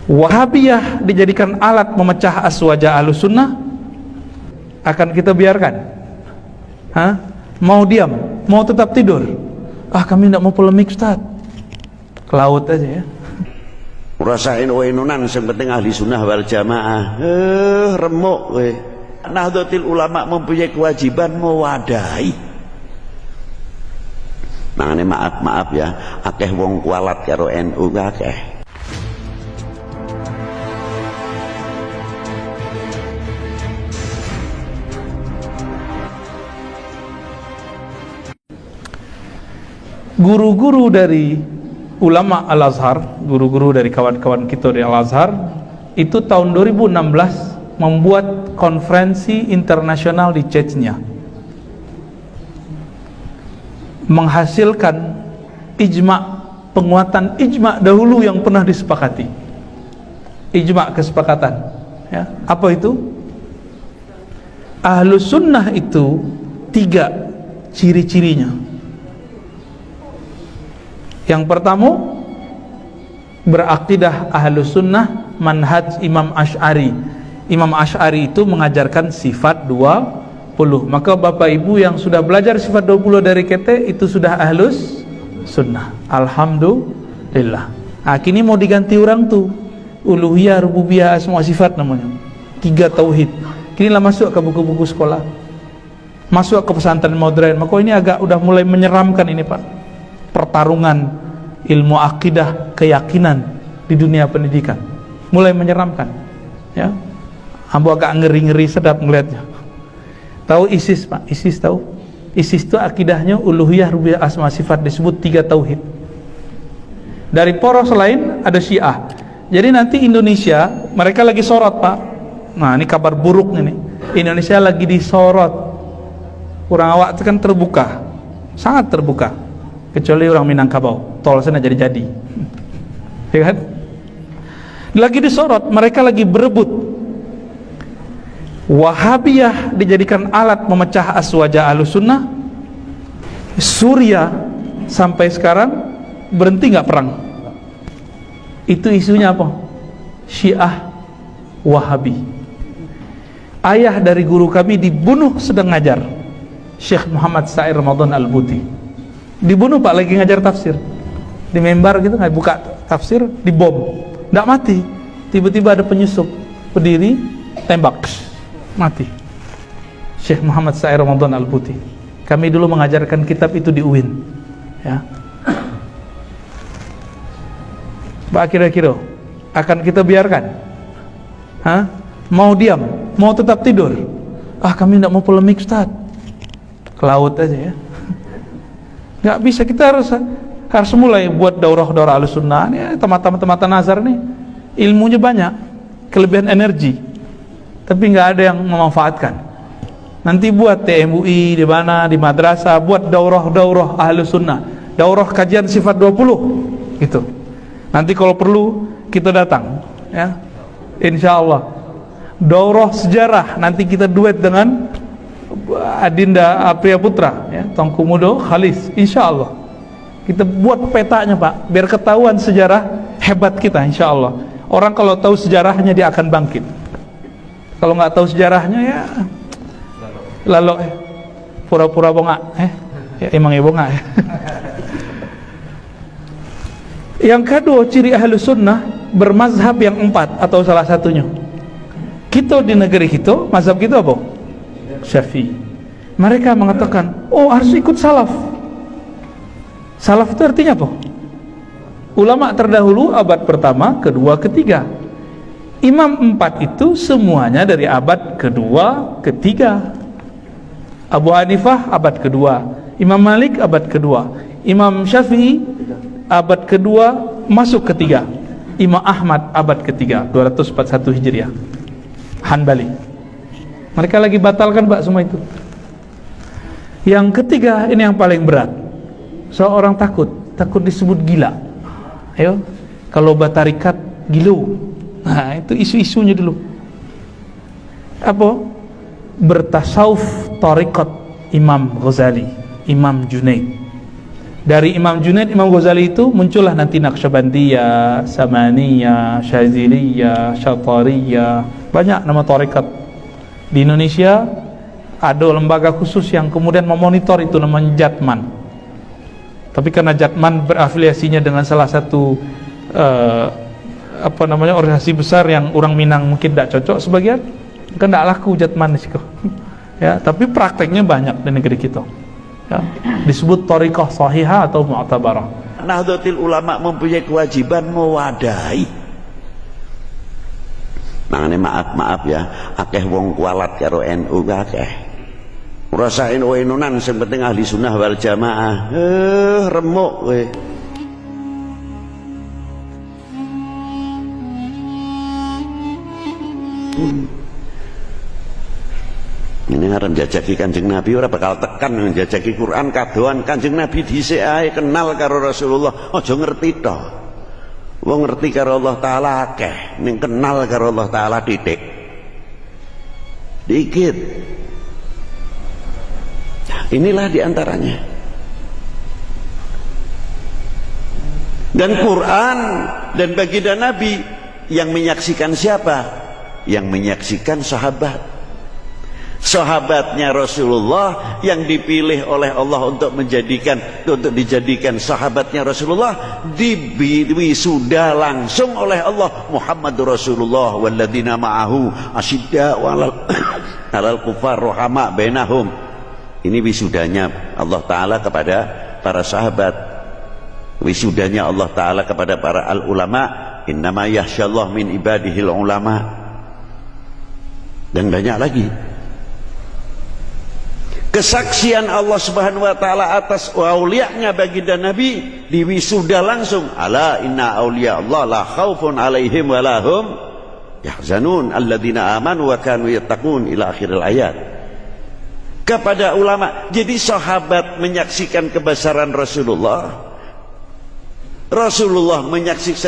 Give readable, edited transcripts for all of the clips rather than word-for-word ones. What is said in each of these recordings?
Wahabiyah dijadikan alat memecah aswaja Ahlussunnah, akan kita biarkan? Mau diam? Mau tetap tidur? Kami tidak mau polemik, Ustaz. Ke laut aja ya. Rasain wainunan yang penting ahli sunnah wal jamaah. Remuk kowe. Nahdlatul Ulama mempunyai kewajiban mewadahi. Mangane maaf ya, akeh wong kualat karo NU akeh. Guru-guru dari ulama Al-Azhar, guru-guru dari kawan-kawan kita di Al-Azhar, itu tahun 2016 membuat konferensi internasional di Chechnya, menghasilkan ijma', penguatan ijma' dahulu yang pernah disepakati. Ijma', kesepakatan ya. Apa itu? Ahlus sunnah itu 3 ciri-cirinya. Yang pertama, berakidah Ahlus sunnah manhaj Imam Asy'ari. Imam Asy'ari itu mengajarkan sifat 20. Maka bapak ibu yang sudah belajar sifat 20 dari kita itu sudah Ahlus sunnah. Alhamdulillah. Kini mau diganti orang tuh, uluhiyah, rububiyah, asma sifat namanya, 3 tauhid. Kini lah masuk ke buku-buku sekolah, masuk ke pesantren modern. Maka ini agak udah mulai menyeramkan ini Pak, pertarungan ilmu akidah, keyakinan di dunia pendidikan mulai menyeramkan ya. Ambo agak ngeri-ngeri sedap ngelihatnya. Tahu ISIS Pak? ISIS tahu? ISIS itu akidahnya uluhiyah, rububiyah, asma sifat, disebut 3 tauhid. Dari poros lain ada Syiah. Jadi nanti Indonesia mereka lagi sorot Pak. Nah ini kabar buruk ini, Indonesia lagi disorot. Orang awak itu kan terbuka, sangat terbuka, kecuali orang Minangkabau, tol sana jadi-jadi ya kan? Lagi disorot, mereka lagi berebut. Wahabiyah dijadikan alat memecah aswaja Ahlussunnah. Suriah sampai sekarang berhenti nggak perang. Itu isunya apa? Syiah Wahabi. Ayah dari guru kami dibunuh sedang ngajar, Syekh Muhammad Sair Ramadan Al-Buti. Dibunuh Pak, lagi ngajar tafsir di mimbar gitu, nggak buka tafsir, dibom, nggak mati. Tiba-tiba ada penyusup berdiri, tembak, mati. Syekh Muhammad Sair Ramadan Al-Buti. Kami dulu mengajarkan kitab itu di UIN ya. Pak, kira-kira akan kita biarkan? Mau diam? Mau tetap tidur? Kami tidak mau polemik, Ustaz. Ke laut aja ya. Nggak bisa, kita harus mulai buat daurah-daurah Ahlussunnah ya. Teman-teman Nazar nih ilmunya banyak, kelebihan energi, tapi nggak ada yang memanfaatkan. Nanti buat TMUI di mana, di madrasah, buat daurah-daurah Ahlussunnah, daurah kajian sifat 20 gitu. Nanti kalau perlu kita datang ya, insya Allah. Daurah sejarah nanti kita duet dengan Adinda Apriya Putra ya, Tongku Mudo Khalis, insya Allah. Kita buat petanya Pak, biar ketahuan sejarah hebat kita, insya Allah. Orang kalau tahu sejarahnya dia akan bangkit. Kalau nggak tahu sejarahnya ya lalu pura-pura bongak ya, emang ya bongak ya. Yang kedua, ciri Ahlus Sunnah bermazhab yang 4 atau salah satunya. Kita di negeri kita, mazhab kita apa? Syafi'i. Mereka mengatakan, harus ikut salaf. Salaf itu artinya apa? Ulama terdahulu abad pertama, kedua, ketiga. Imam 4 itu semuanya dari abad kedua, ketiga. Abu Hanifah abad kedua, Imam Malik abad kedua, Imam Syafi'i abad kedua masuk ketiga, Imam Ahmad abad ketiga 241 Hijriah, Hanbali. Mereka lagi batalkan Pak semua itu. Yang ketiga ini yang paling berat. Seorang takut disebut gila. Ayo, kalau batarikat gilu. Nah, itu isu-isunya dulu. Apa? Bertasawuf tariqat Imam Ghazali, Imam Junaid. Dari Imam Junaid, Imam Ghazali itu muncullah nanti Naqsyabandiyah, Samaniyah, Syaziliyah, Syatariyah, banyak nama tarekat. Di Indonesia ada lembaga khusus yang kemudian memonitor itu, namanya Jatman. Tapi karena Jatman berafiliasinya dengan salah satu organisasi besar yang orang Minang mungkin tidak cocok sebagian, kan tidak laku Jatman di situ. Ya, tapi prakteknya banyak di negeri kita. Ya, disebut thariqah sahihah atau mu'tabarah. Nahdlatul Ulama mempunyai kewajiban mewadahi. Makanya maaf ya, akeh wong kualat karo NU akeh. Ora NU-nunan sing penting ahli sunnah wal jamaah. Remuk kowe. Ini harap jajaki Kanjeng Nabi, ora bakal tekan jajaki Quran kadoan. Kanjeng Nabi dhisik ae kenal karo Rasulullah, aja ngerti tok. Wong ngerti karo Allah Taala akeh, ning kenal karo Allah Taala titik. Dikit. Nah, inilah diantaranya. Dan Quran dan baginda Nabi yang menyaksikan siapa? Yang menyaksikan sahabat. Sahabatnya Rasulullah yang dipilih oleh Allah untuk dijadikan sahabatnya Rasulullah, diwisuda langsung oleh Allah. Muhammadur Rasulullah walladzina ma'ahu asyidda alal kufar rahama bainahum. Ini wisudanya Allah Ta'ala kepada para sahabat, wisudanya Allah Ta'ala kepada para al-ulama. Innama yakhsyallahu min ibadihil ulama. Dan banyak lagi kesaksian Allah Subhanahu wa taala atas aulianya baginda Nabi diwisuda langsung. Ala inna auliya Allah la khaufun alaihim wa lahum yahzanun alladzina amanu wa kanu yattaqun ila akhiril ayat. Kepada ulama. Jadi sahabat menyaksikan kebesaran Rasulullah. Rasulullah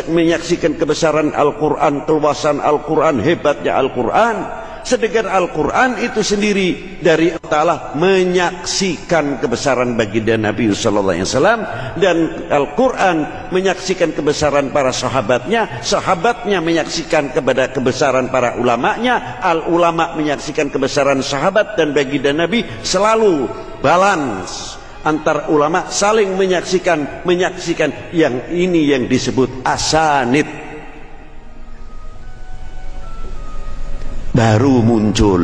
menyaksikan kebesaran Al-Quran, keluasan Al-Quran, hebatnya Al-Quran. Sedangkan Al-Quran itu sendiri dari Allah Ta'ala menyaksikan kebesaran baginda Nabi Sallallahu Alaihi Wasallam, dan Al-Quran menyaksikan kebesaran para sahabatnya, sahabatnya menyaksikan kepada kebesaran para ulamanya, al-ulama menyaksikan kebesaran sahabat dan baginda Nabi. Selalu balance antar ulama, saling menyaksikan yang ini yang disebut asanid. Baru muncul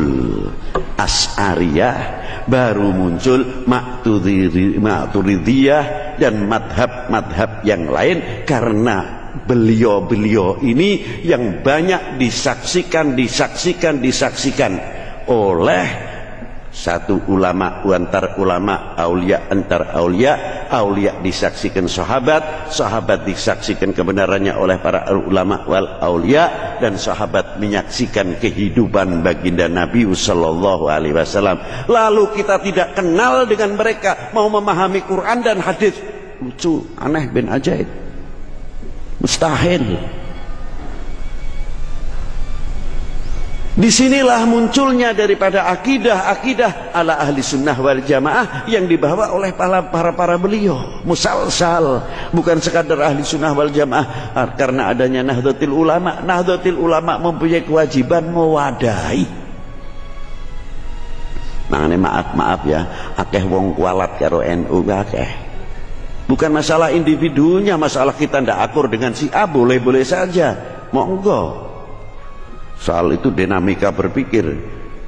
Asy'ariyah, baru muncul Maturidiyah dan madhab-madhab yang lain, karena beliau-beliau ini yang banyak disaksikan oleh satu ulama antar ulama, aulia antar aulia disaksikan sahabat, sahabat disaksikan kebenarannya oleh para ulama wal aulia, dan sahabat menyaksikan kehidupan baginda Nabi sallallahu alaihi wasallam. Lalu kita tidak kenal dengan mereka, mau memahami Quran dan hadis, lucu, aneh bin ajaib, mustahil. Disinilah munculnya daripada akidah ala ahli sunnah wal jamaah yang dibawa oleh para beliau musalsal, bukan sekadar ahli sunnah wal jamaah. Karena adanya Nahdlatul Ulama, Nahdlatul Ulama mempunyai kewajiban mewadahi. Makanya maaf ya, akeh wong kualat karo NU akeh. Bukan masalah individunya, masalah kita ndak akur dengan si A, boleh-boleh saja, monggo. Soal itu dinamika berpikir.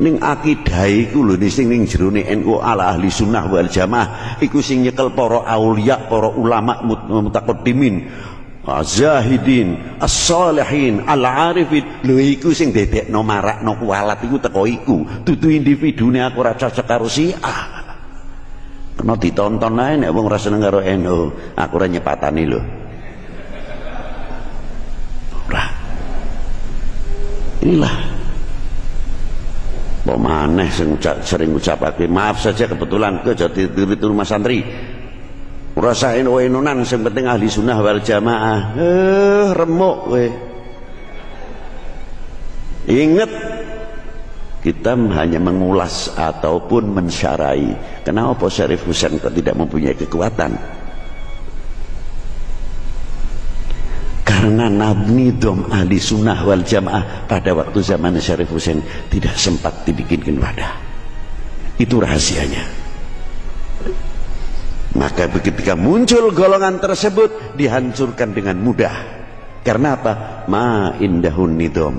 Ning akidah iku lho sing ning jerone NU ala ahli sunnah wal jamaah iku sing nyekel para aulia, para ulama mutaqaddimin, zahidin, as-salihin, al-arifin. Lho iku sing dedekno marakno kualat iku teko iku. Dudu individune aku ora cocok karo si A. Kena ditonton ae nek wong ora seneng karo NU, aku ora nyepatani lho. Inilah pemaneh sering ucapake, maaf saja kebetulan ke jadi rumah santri, rasain NU-nunan yang penting ahli sunnah wal jamaah. Remuk we. Ingat, kita hanya mengulas ataupun mensyarai. Kenapa Syarif Husain kok tidak mempunyai kekuatan? karena nidom ahli sunnah wal jamaah pada waktu zaman Syarif Husain tidak sempat dibikinkan wadah. Itu rahasianya. Maka ketika muncul golongan tersebut dihancurkan dengan mudah. Karena apa? Ma indahun nidom.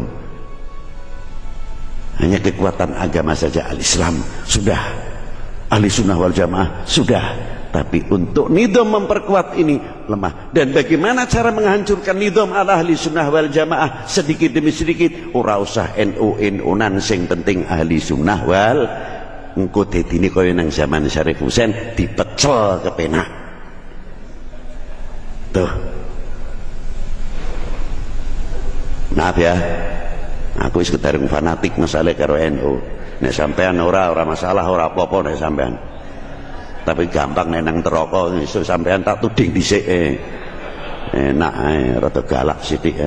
Hanya kekuatan agama saja al-Islam sudah, ahli sunnah wal jamaah sudah. Tapi untuk nidom memperkuat ini lemah. Dan bagaimana cara menghancurkan nidom ala ahli sunnah wal jamaah sedikit demi sedikit? Ora usah NU sing penting ahli sunnah wal. Engko dedine kaya nang zaman Syarif Husain dipecel kepenak. Tuh. Maaf ya. Aku wis kedarung fanatik masalah karo NU. Nek sampean ora masalah, ora apa-apa nek sampean. Tapi gampang nek nang neraka iso sampean tak tuding dhisik. Enak ae rada galak sithik.